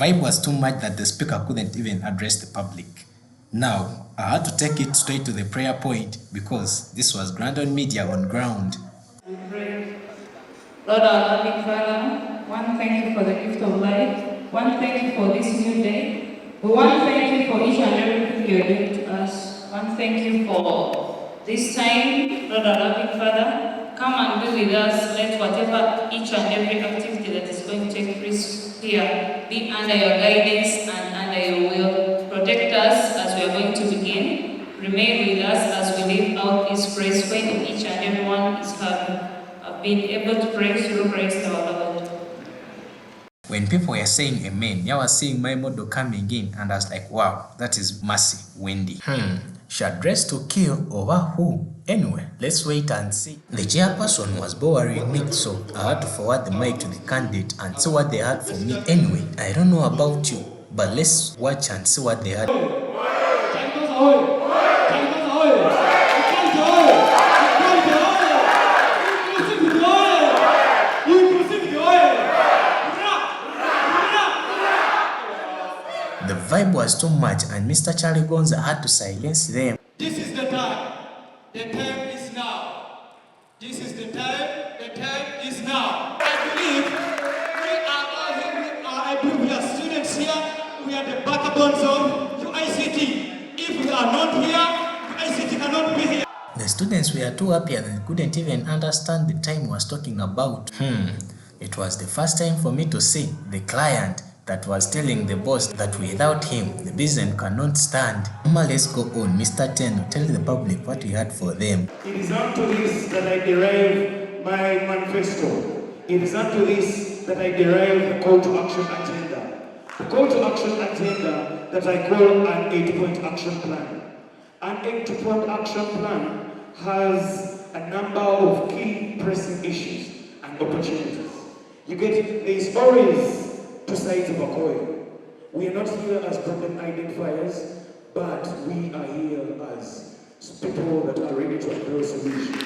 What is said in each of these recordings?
vibe was too much that the speaker couldn't even address the public. Now, I had to take it straight to the prayer point because this was Grand on Media on ground. Lord, our loving Father, one, thank you for the gift of life. One, thank you for this new day. One, thank you for each and everything you're doing to us. One, thank you for this time. Lord, our loving Father, come and be with us. Let whatever each and every activity that is going to take place here be under your guidance and under your will. Protect us as we are going to begin. Remain with us as we live out this praise when each and everyone is being able to praise through Christ our Lord. When people were saying amen, I was seeing my model coming in and I was like, wow, that is Mercy Wendy. She addressed to kill over who? Anyway, let's wait and see. The chairperson was boring me, so I had to forward the mic to the candidate and see what they had for me. Anyway, I don't know about you, but let's watch and see what they had. The vibe was too much and Mr. Charlie Gonza had to silence them. This is the time. The time is now. This is the time. The time is now. I believe we are students here. We are the backbones of UICT. If we are not here, UICT cannot be here. The students were too happy and they couldn't even understand the time he was talking about. It was the first time for me to see the client that was telling the boss that without him, the business cannot stand. Now let's go on. Mr. Ten, tell the public what we had for them. It is unto this that I derive my manifesto. It is unto this that I derive the call to action agenda. The call to action agenda that I call an 8-point action plan. An 8-point action plan has a number of key pressing issues and opportunities. You get, there is always two sides of a coin. We are not here as problem identifiers, but we are here as people that are ready to address solutions.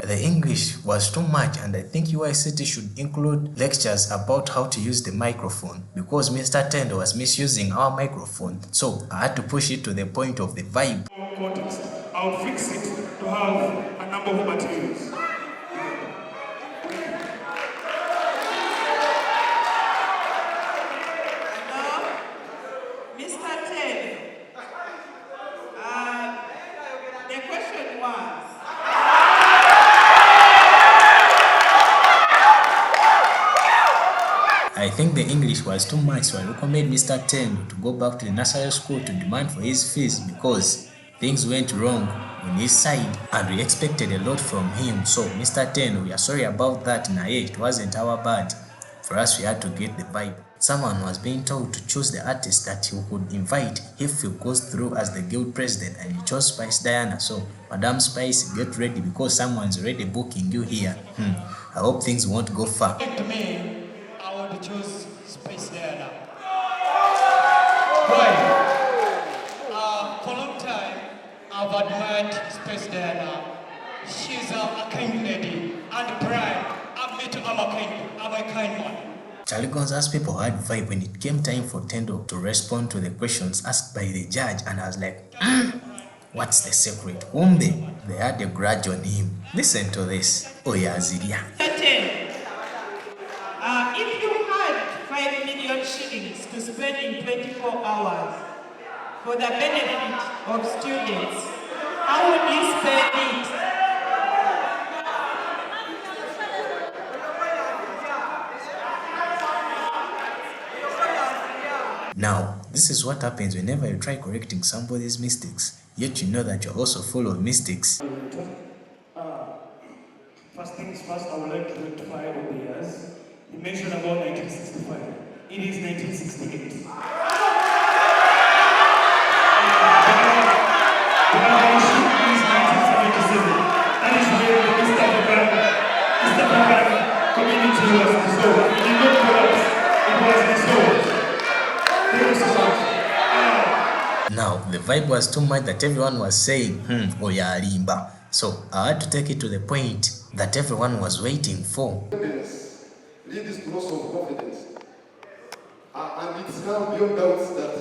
The English was too much and I think UICT should include lectures about how to use the microphone because Mr. Tendo was misusing our microphone. So I had to push it to the point of the vibe. Context, I'll fix it to have a number of materials. I think the English was too much, so I recommend Mr. Ten to go back to the nursery school to demand for his fees because things went wrong on his side and we expected a lot from him. So Mr. Ten, we are sorry about that. It wasn't our bad. For us, we had to get the vibe. Someone was being told to choose the artist that he could invite if he goes through as the guild president, and he chose Spice Diana. So Madam Spice, get ready because someone's already booking you here. I hope things won't go far. To me, I want to choose Spice Diana. Why? For a long time, I've admired Spice Diana. She's a kind lady and pride. I'm a kind one. Charlie Gonza's people had vibe when it came time for Tendo to respond to the questions asked by the judge, and I was like, what's the secret? Umbe, they had a grudge on him. Listen to this. Oya Ziria. If you had 5 million shillings to spend in 24 hours for the benefit of students, how would you spend it? Now, this is what happens whenever you try correcting somebody's mistakes, yet you know that you're also full of mistakes. First things first, I would like to rectify over the years. You mentioned about 1965. It is 1968. The revolution is 1977. That is where the East African community was dissolved. It did not collapse. It was dissolved. Now, the vibe was too much that everyone was saying, Oya Arimba. So I had to take it to the point that everyone was waiting for. Lead is to loss of confidence. is now beyond doubts that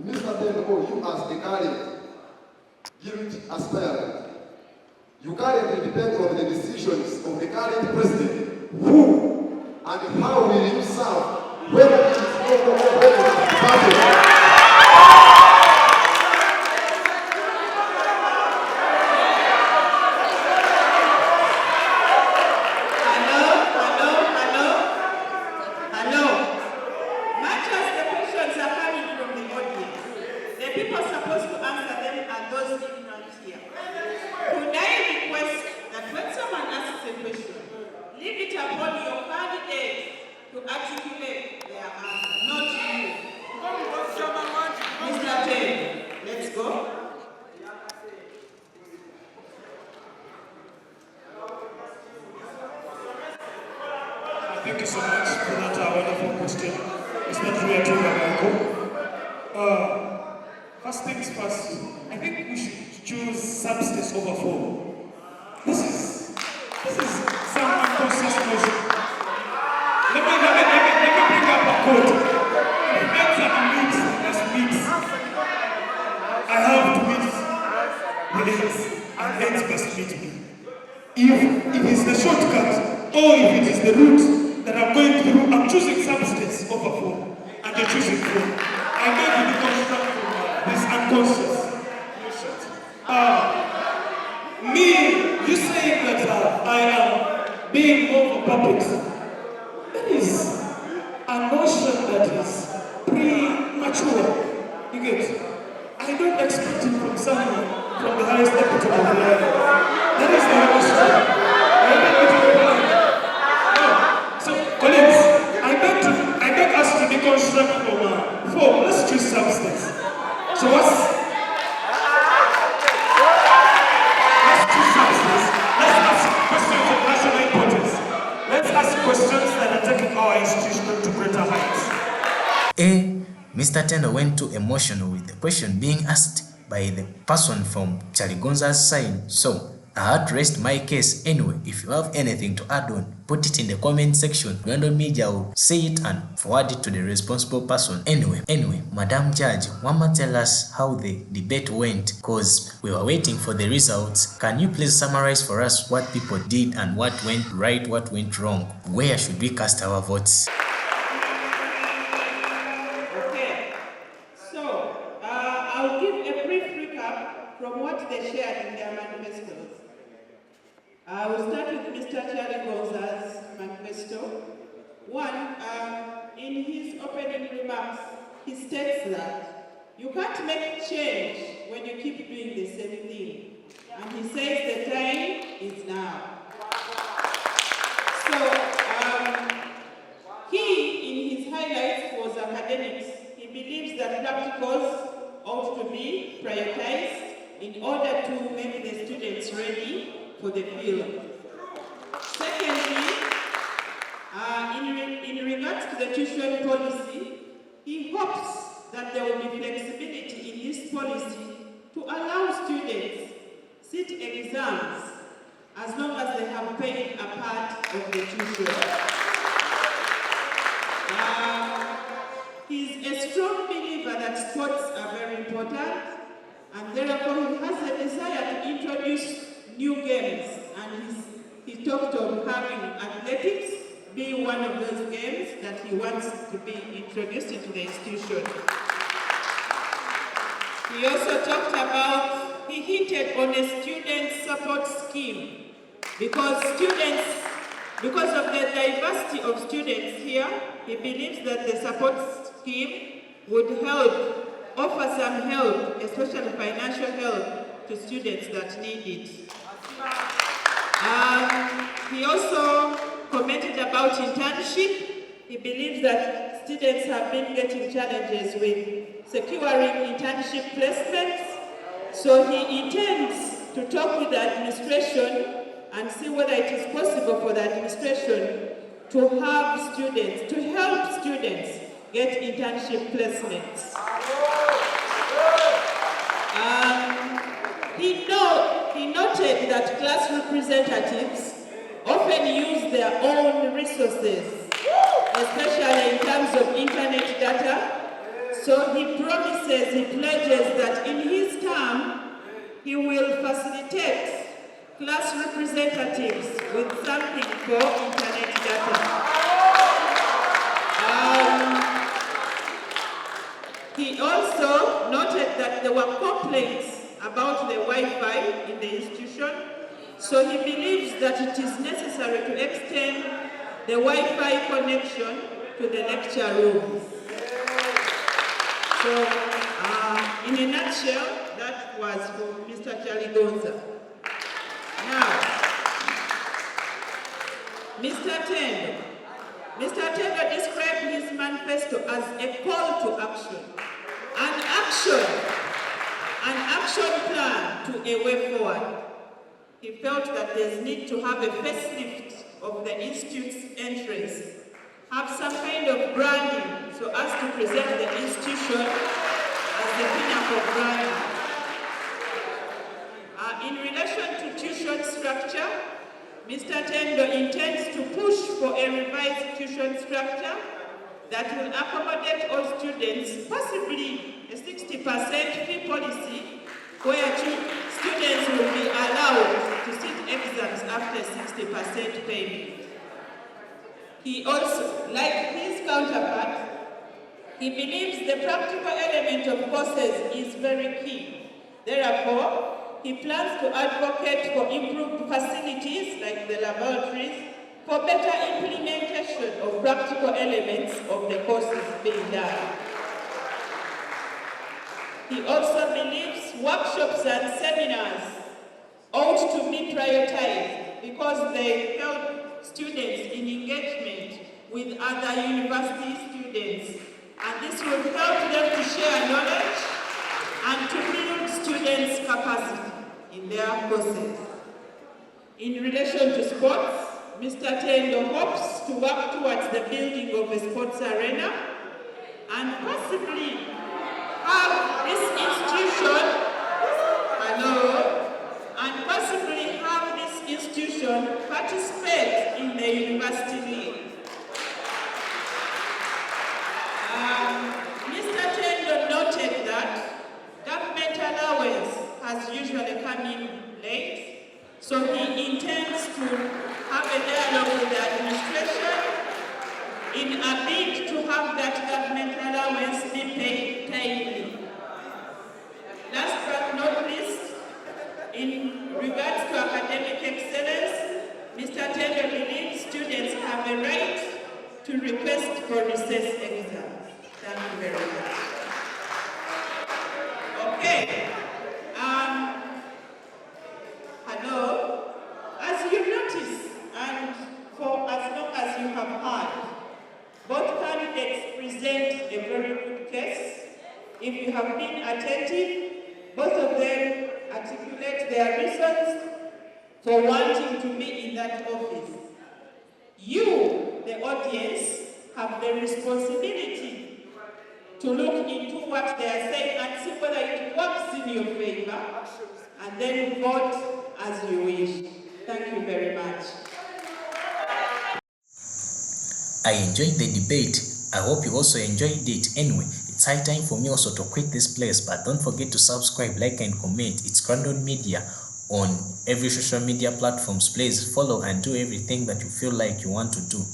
Mr. Tenko, you as the current guild aspirant, you currently depend on the decisions of the current president, who and how will you serve, whether it is local or whether it is party. Thank you so much for that wonderful question. It's not really true, Michael. First things first, I think we should choose substance over form. This is some unconscious notion. Let me bring up a quote. Heads and meats must meet. I have to meet the ends, and ends must meet me. If it is the shortcut, or if it is the route that I'm going through, I'm choosing substance over form, and you're choosing form. I'm going to deconstruct from this unconscious notion. You saying that I am being more of a puppet, that is a notion that is premature. You get? I don't expect it from someone from the highest epitome of the earth. That is the notion. I beg us to deconstruct from form. Let's choose substance. So let's choose substance. Let's ask questions of national importance. Let's ask questions that are taking our institution to greater heights. Mr. Tendo went too emotional with the question being asked by the person from Chaligonza's side, so I had to rest my case. Anyway, if you have anything to add on, put it in the comment section. Random Media will say it and forward it to the responsible person. Anyway, Madam Judge, Mama, tell us how the debate went, because we were waiting for the results. Can you please summarize for us what people did and what went right, what went wrong? Where should we cast our votes? I'll give a brief recap from what they shared in their manifestos. I will start with Mr. Chaligonza's manifesto. One, in his opening remarks, he states that you can't make change when you keep doing the same thing. And he says the time is now. So, he, in his highlights, was academics. He believes that practicals ought to be prioritized in order to make the students ready for the field. Secondly, in regards to the tuition policy, he hopes that there will be flexibility in this policy to allow students sit exams as long as they have paid a part of the tuition. He's a strong believer that sports are very important, and therefore he has a desire to introduce new games, and he talked of having athletics be one of those games that he wants to be introduced into the institution. He also talked about, he hinted on a student support scheme, because of the diversity of students here, he believes that the support scheme would offer some help, especially financial help, to students that need it. He also commented about internship. He believes that students have been getting challenges with securing internship placements, so he intends to talk with the administration and see whether it is possible for the administration to help students get internship placements. He noted that class representatives often use their own resources, especially in terms of internet data. So he promises, he pledges that in his term, he will facilitate class representatives with something for internet data. He also noted that there were complaints about the Wi-Fi in the institution, so he believes that it is necessary to extend the Wi-Fi connection to the lecture rooms. So, in a nutshell, that was for Mr. Charlie Gonza. Now, Mr. Tendo described his manifesto as a call to action, an action plan to a way forward. He felt that there's need to have a facelift of the institute's entrance, have some kind of branding so as to present the institution as the pinnacle branding. In relation to tuition structure, Mr. Tendo intends to push for a revised tuition structure that will accommodate all students, possibly a 60% fee policy, where students will be allowed to sit exams after 60% payment. He also, like his counterpart, he believes the practical element of courses is very key. Therefore, he plans to advocate for improved facilities like the laboratories, for better implementation of practical elements of the courses being done. He also believes workshops and seminars ought to be prioritized because they help students in engagement with other university students, and this will help them to share knowledge and to build students' capacity in their courses. In relation to sports, Mr. Tendo hopes to work towards the building of a sports arena and possibly have this institution participate in the university league. Mr. Tendo noted that government allowance has usually come in late, so he intends to have a dialogue with the administration in a bid to have that government allowance be paid timely. Last but not least, in regards to academic excellence, Mr. Tendo believes students have a right to request for recess exams. Thank you very much. Okay. Hello. As you notice, and for as long as you have heard, both candidates present a very good case. If you have been attentive, both of them articulate their reasons for wanting to be in that office. You, the audience, have the responsibility to look into what they are saying and see whether it works in your favor, and then vote as you wish. Thank you very much. I enjoyed the debate. I hope you also enjoyed it. Anyway, it's high time for me also to quit this place, but don't forget to subscribe, like, and comment. It's Crandon Media on every social media platforms. Please follow and do everything that you feel like you want to do.